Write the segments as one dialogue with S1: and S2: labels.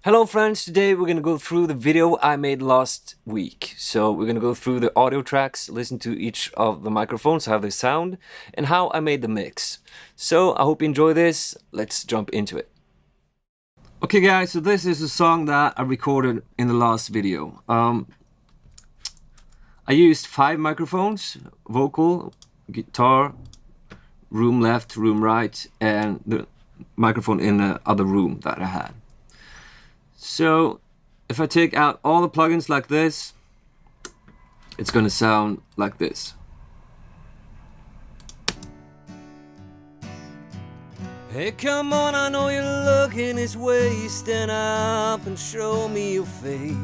S1: Hello friends, today we're gonna go through the video I made last week. So we're gonna go through the audio tracks, listen to each of the microphones, how they sound, and how I made the mix. So I hope you enjoy this. Let's jump into it. Okay guys, so this is a song that I recorded in the last video. I used 5 microphones: vocal, guitar, room left, room right, and the microphone in the other room that I had. So if I take out all the plugins like this, it's gonna sound like this. Hey, come on, I know you're looking this way. Stand up and show me your faith.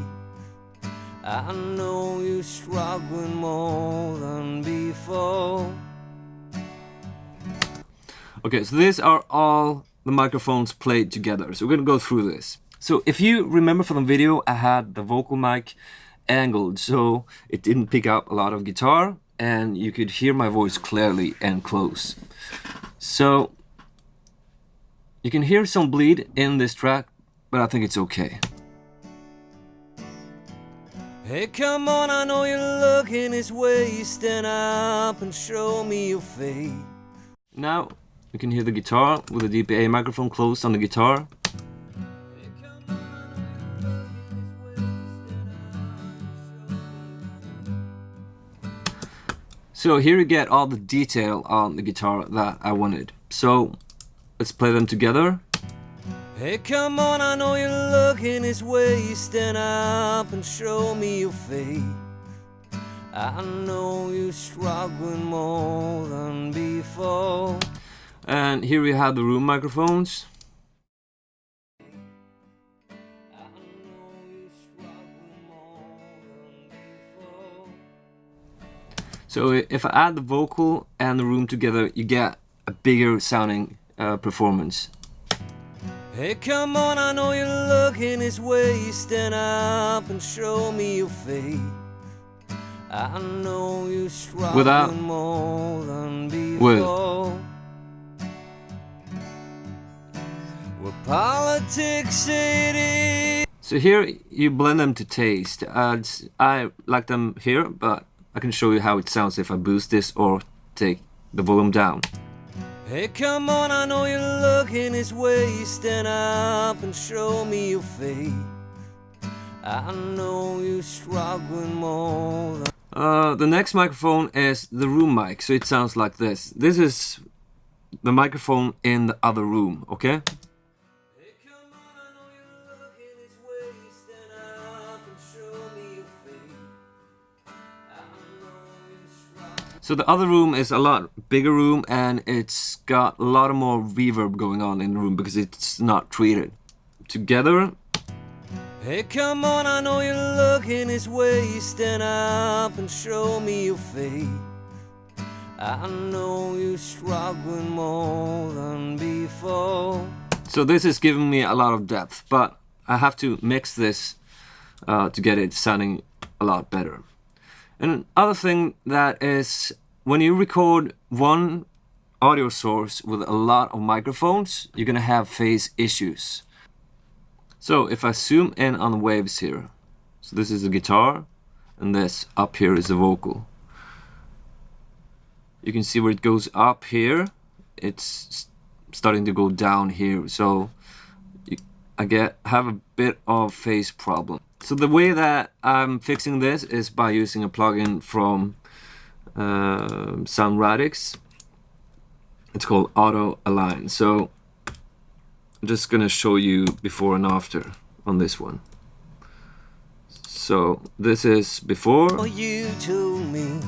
S1: I know you're struggling more than before. Okay, so these are all the microphones played together. So we're gonna go through this. So if you remember from the video, I had the vocal mic angled so it didn't pick up a lot of guitar and you could hear my voice clearly and close. So you can hear some bleed in this track, but I think it's okay. Hey, come on, I know you're looking this way. Stand up and show me your faith. Now you can hear the guitar with the DPA microphone closed on the guitar. So here you get all the detail on the guitar that I wanted. So let's play them together. Hey, come on, I know you're looking this way. Stand up and show me your faith. I know you're struggling more than before. And here we have the room microphones. So if I add the vocal and the room together, you get a bigger sounding performance. Hey, come on, I know you're looking this way. Stand up and show me your faith. I know you're struggling more than before. Well, politics it is. So here you blend them to taste. I like them here, but I can show you how it sounds if I boost this or take the volume down. Hey, come on, I know you're looking this way. Stand up and show me your faith. I know you're struggling more than... The next microphone is the room mic, so it sounds like this. This is the microphone in the other room, okay? So the other room is a lot bigger room and it's got a lot more reverb going on in the room because it's not treated. Together. Hey, come on, I know you're looking this way. Stand up and show me your faith. I know you're struggling more than before. So this is giving me a lot of depth, but I have to mix this to get it sounding a lot better. And another thing that is, when you record one audio source with a lot of microphones, you're gonna have phase issues. So if I zoom in on the waves here, so this is the guitar and this up here is the vocal. You can see where it goes up here, it's starting to go down here, so I have a bit of phase problem. So the way that I'm fixing this is by using a plugin from Soundradix. It's called Auto Align. So I'm just gonna show you before and after on this one. So this is before. You told me.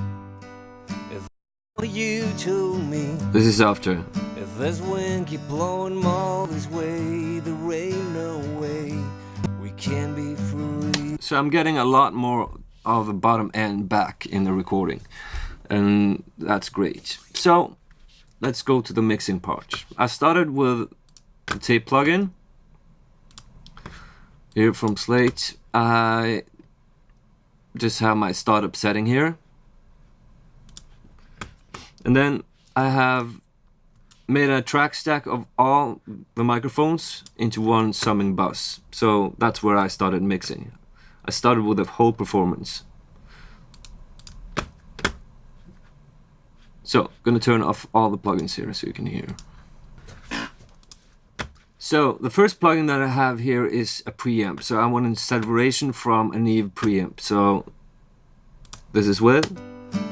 S1: You told me. This is after. If this wind keep blowing more this way, there ain't no way we can be free. So I'm getting a lot more of the bottom end back in the recording, and that's great. So let's go to the mixing part. I started with the tape plugin here from Slate. I just have my startup setting here, and then I have made a track stack of all the microphones into one summing bus. So that's where I started mixing. I started with the whole performance. So I'm gonna turn off all the plugins here so you can hear. So the first plugin that I have here is a preamp. So I want a saturation from a Neve preamp. So this is with.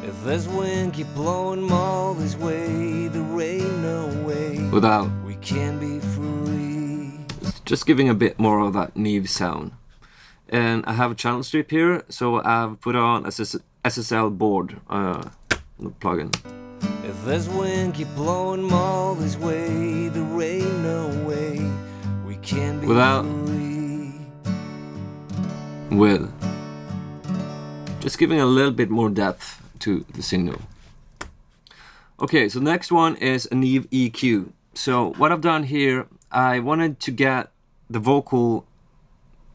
S2: If this wind keep blowing all this way, there ain't no way
S1: Without.
S2: we can be free.
S1: Just giving a bit more of that Neve sound. And I have a channel strip here, so I've put on a SSL board plugin.
S2: If this wind keep blowing all this way, there ain't no way we can be
S1: Without.
S2: free.
S1: With. Just giving a little bit more depth to the signal. Okay, so next one is a Neve EQ. So what I've done here, I wanted to get the vocal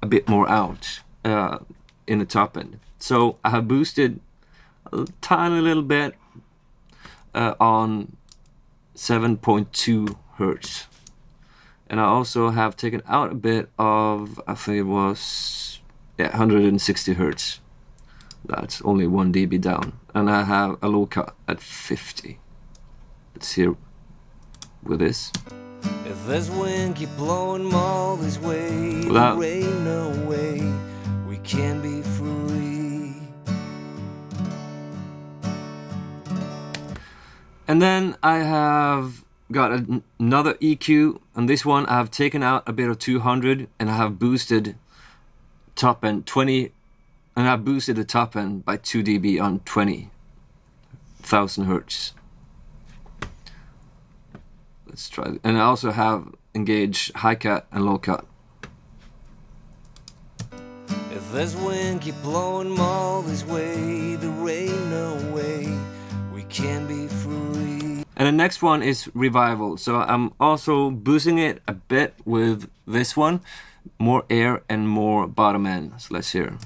S1: a bit more out in the top end. So I have boosted a tiny little bit on 7.2 Hertz. And I also have taken out a bit of, I think it was 160 Hertz. That's only 1 dB down. And I have a low cut at 50. Let's hear with this.
S2: If this wind keep blowing all this way,
S1: Without.
S2: there ain't no way we can be free.
S1: And then I have got another EQ, and this one I have taken out a bit of 200 and I have boosted top end 20, and I boosted the top end by 2 dB on 20,000 Hertz. Let's try, and I also have engaged high cut and low cut.
S2: If this wind keep blowing all this way, there ain't no way we can be free.
S1: And the next one is Revival. So I'm also boosting it a bit with this one, more air and more bottom end. So let's hear.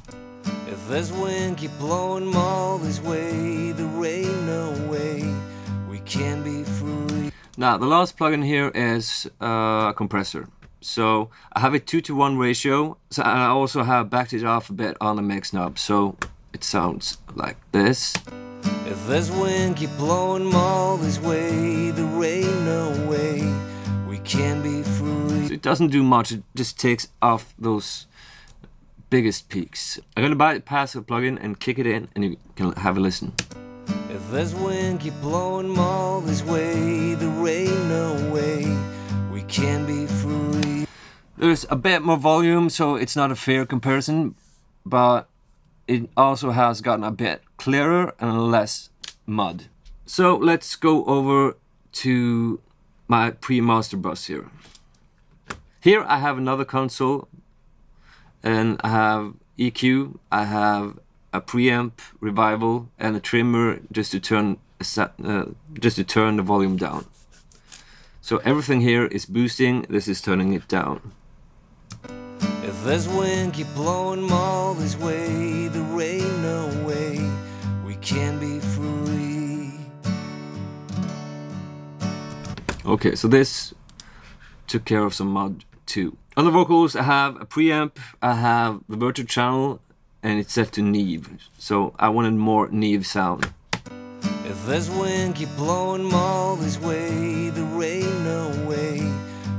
S2: If this wind keep blowing all this way, there ain't no way we can be free.
S1: Now the last plugin here is a compressor. So I have a 2:1 ratio. So and I also have backed it off a bit on the mix knob. So it sounds like this.
S2: If this wind keep blowing all this way, there ain't no way we can be free.
S1: So it doesn't do much. It just takes off those biggest peaks. I'm gonna bypass the plugin and kick it in, and you can have a listen.
S2: If this wind keep blowing all this way, there ain't no way we can be free.
S1: There's a bit more volume, so it's not a fair comparison, but it also has gotten a bit clearer and less mud. So let's go over to my pre-master bus here. Here I have another console, and I have EQ, I have a preamp, revival, and a trimmer just to turn the volume down. So everything here is boosting. This is turning it down.
S2: If this wind keep blowing all this way, there ain't no way we can be free.
S1: Okay, so this took care of some mud too. On the vocals, I have a preamp, I have the virtual channel, and it's set to Neve. So I wanted more Neve sound.
S2: If this wind keep blowing all this way, there ain't no way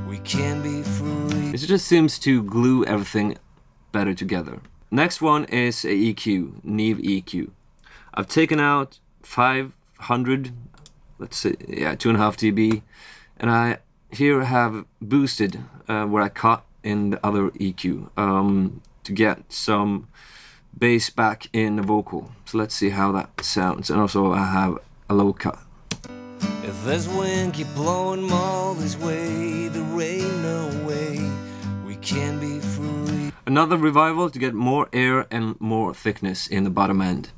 S2: we can be free.
S1: It just seems to glue everything better together. Next one is a EQ, Neve EQ. I've taken out 500, let's say, 2.5 dB, and I here have boosted where I cut in the other EQ to get some bass back in the vocal. So let's see how that sounds. And also I have a low cut.
S2: If this wind keep blowing all this way, there ain't no way we can be free.
S1: Another revival to get more air and more thickness in the bottom end.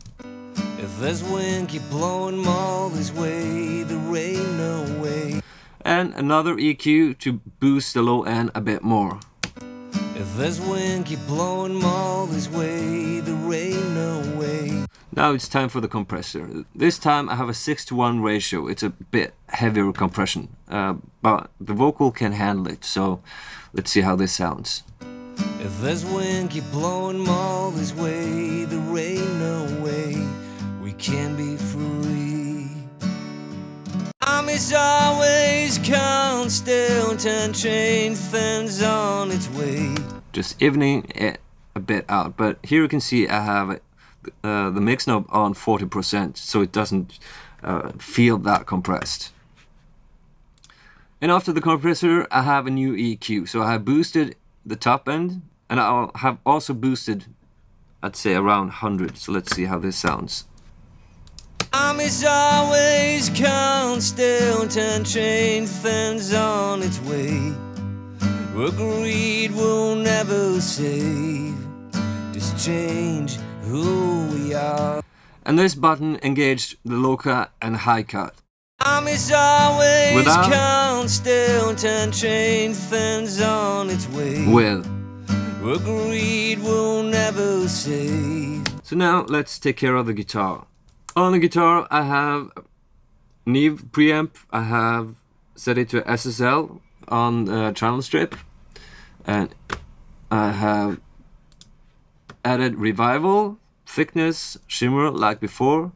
S2: If this wind keep blowing all this way, there ain't no way.
S1: And another EQ to boost the low end a bit more.
S2: If this wind keep blowing all this way, there ain't no way.
S1: Now it's time for the compressor. This time I have a 6:1 ratio. It's a bit heavier compression, but the vocal can handle it, so let's see how this sounds.
S2: If there's wind keep blowing all this way, there ain't no way we can be free. Promise always count still, 10 chain fence on its way.
S1: Just evening it a bit out, but here you can see I have the mix knob on 40%, so it doesn't feel that compressed. And after the compressor I have a new EQ, so I have boosted the top end, and I have also boosted, I'd say, around 100. So let's see how this sounds.
S2: Promise always count still, 10 chain fence on its way. Where greed will never save, just change who we are.
S1: And this button engaged the low cut and high cut.
S2: Promise always
S1: Without,
S2: count still, 10 chain fence on its way.
S1: with.
S2: Where greed will never save.
S1: So now let's take care of the guitar. On the guitar I have Neve preamp. I have set it to SSL on the channel strip, and I have added revival, thickness, shimmer like before.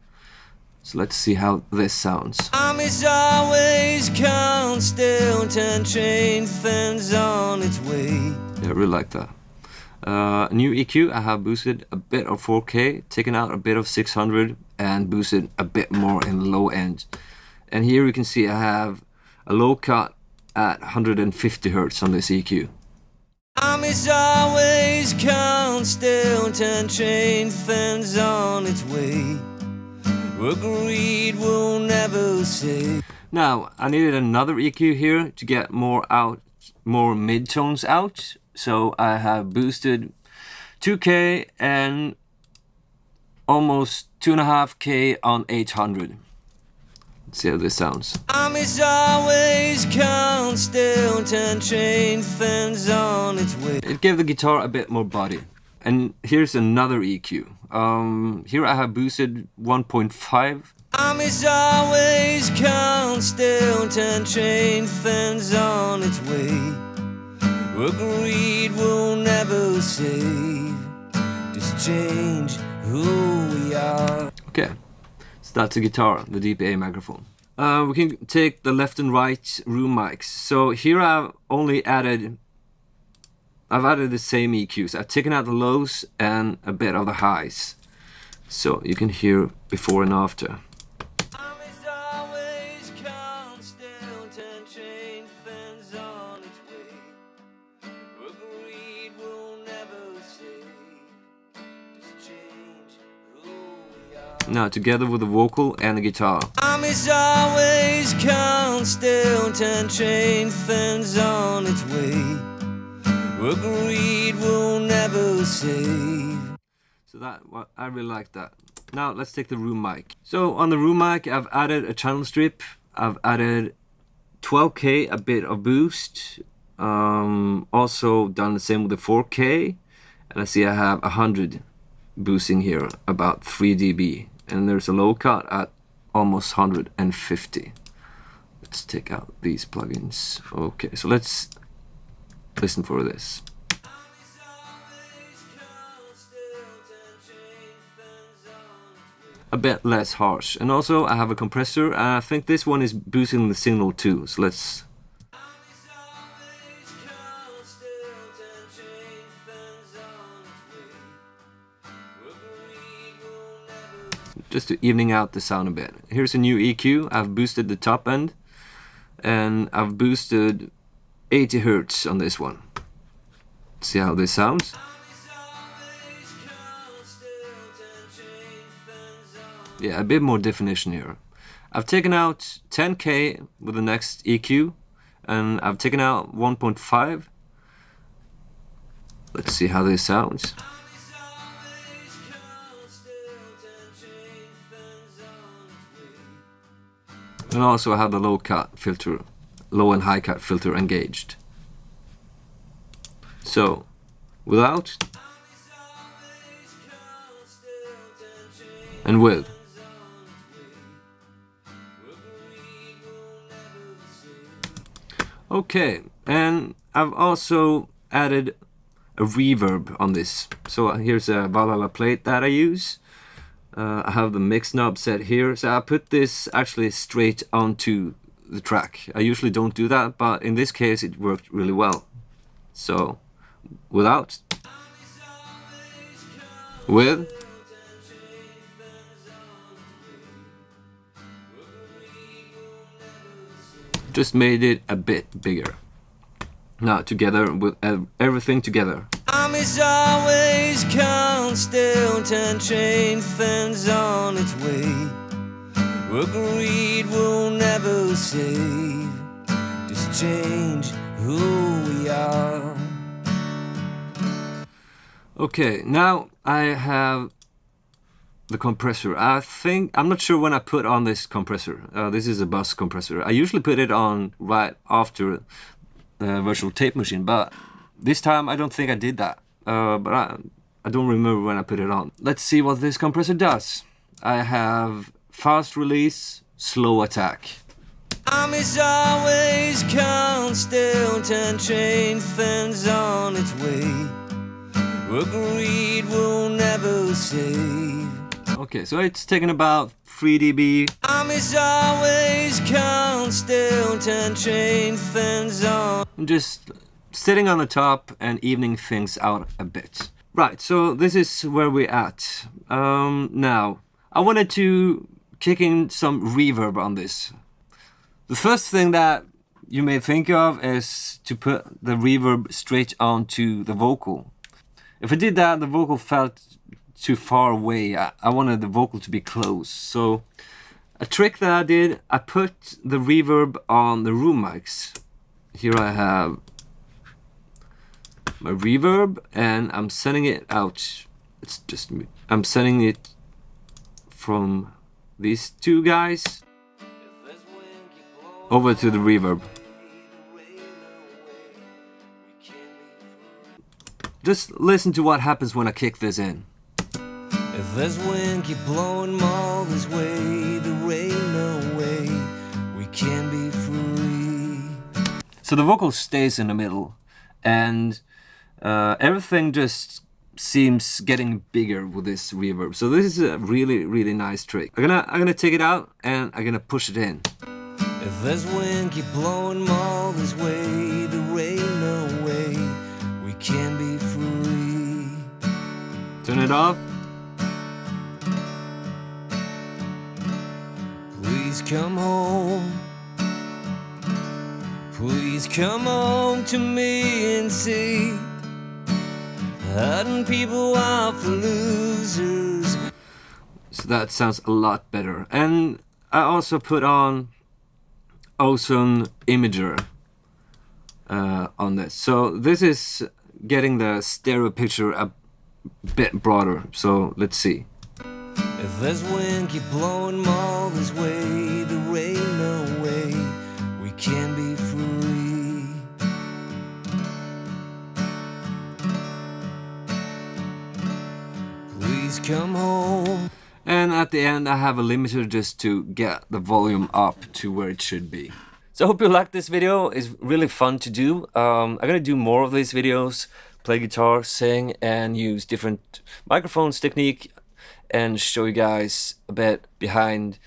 S1: So let's see how this sounds.
S2: Promise always count still, 10 chain fence on its way.
S1: Yeah, I really like that. New EQ, I have boosted a bit of 4K, taken out a bit of 600, and boosted a bit more in the low end. And here you can see I have a low cut at 150 Hz on this EQ.
S2: Promise always count still, 10 chain fence on its way. Where greed will never save.
S1: Now, I needed another EQ here to get more mid-tones out. So I have boosted 2K and almost 2.5K on 800. Let's see how this sounds.
S2: Promise always count still, 10 chain fence on its way.
S1: It gave the guitar a bit more body. And here's another EQ. Here I have boosted 1.5.
S2: Promise always count still, 10 chain fence on its way. Where greed will never save, just change who we are.
S1: Okay, so that's the guitar, the DPA microphone. We can take the left and right room mics. So here I've added the same EQs. I've taken out the lows and a bit of the highs, so you can hear before and after. Now together with the vocal and the guitar.
S2: Promise always count still, 10 chain fence on its way. Where greed will never save.
S1: So I really like that. Now let's take the room mic. So on the room mic I've added a channel strip. I've added 12K, a bit of boost. Also done the same with the 4K. And I see I have 100 boosting here, about 3 dB. And there's a low cut at almost 150. Let's take out these plugins. Okay, so let's listen for this. A bit less harsh. And also I have a compressor. I think this one is boosting the signal too. So let's... just to evening out the sound a bit. Here's a new EQ. I've boosted the top end, and I've boosted 80 Hz on this one. See how this sounds? Yeah, a bit more definition here. I've taken out 10K with the next EQ, and I've taken out 1.5. Let's see how this sounds. And also I have the low cut filter, low and high cut filter engaged. So, without. and width. Okay, and I've also added a reverb on this. So here's a Valhalla plate that I use. I have the mix knob set here, so I put this actually straight onto the track. I usually don't do that, but in this case it worked really well. So without, with, just made it a bit bigger. Now together with everything together.
S2: Armies always constant and change things on its way. Where greed will never save, just change who we are.
S1: Okay, now I have the compressor. I'm not sure when I put on this compressor. This is a Busch compressor. I usually put it on right after the virtual tape machine, but this time I don't think I did that. But I don't remember when I put it on. Let's see what this compressor does. I have fast release, slow attack.
S2: Armies always constant and change things on its way. Where greed will never save.
S1: Okay, so it's taking about 3 dB.
S2: Armies always constant and change things on.
S1: I'm just sitting on the top and evening things out a bit. Right, so this is where we're at. Now, I wanted to kick in some reverb on this. The first thing that you may think of is to put the reverb straight onto the vocal. If I did that, the vocal felt too far away. I wanted the vocal to be close. So a trick that I did, I put the reverb on the room mics. Here I have my reverb and I'm sending it out. It's just me. I'm sending it from these two guys over to the reverb. Just listen to what happens when I kick this in.
S2: If there's wind keep blowing all this way, the rain away, we can be free.
S1: So the vocal stays in the middle, and everything just seems getting bigger with this reverb. So this is a really nice trick. I'm gonna take it out and I'm gonna push it in.
S2: If there's wind keep blowing all this way, the rain away, we can be free.
S1: Turn it off.
S2: Please come home. Please come home to me and see. Hurting people are for losers.
S1: So that sounds a lot better. And I also put on Ozone Imager on this. So this is getting the stereo picture a bit broader. So let's see.
S2: If there's wind keep blowing all this way, the rain away, we can be free. Please come home.
S1: And at the end I have a limiter just to get the volume up to where it should be. So I hope you liked this video. It's really fun to do. I'm gonna do more of these videos, play guitar, sing, and use different microphones technique and show you guys a bit behind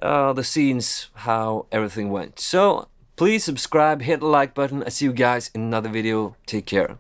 S1: the scenes, how everything went. So please subscribe, hit the like button. I see you guys in another video. Take care.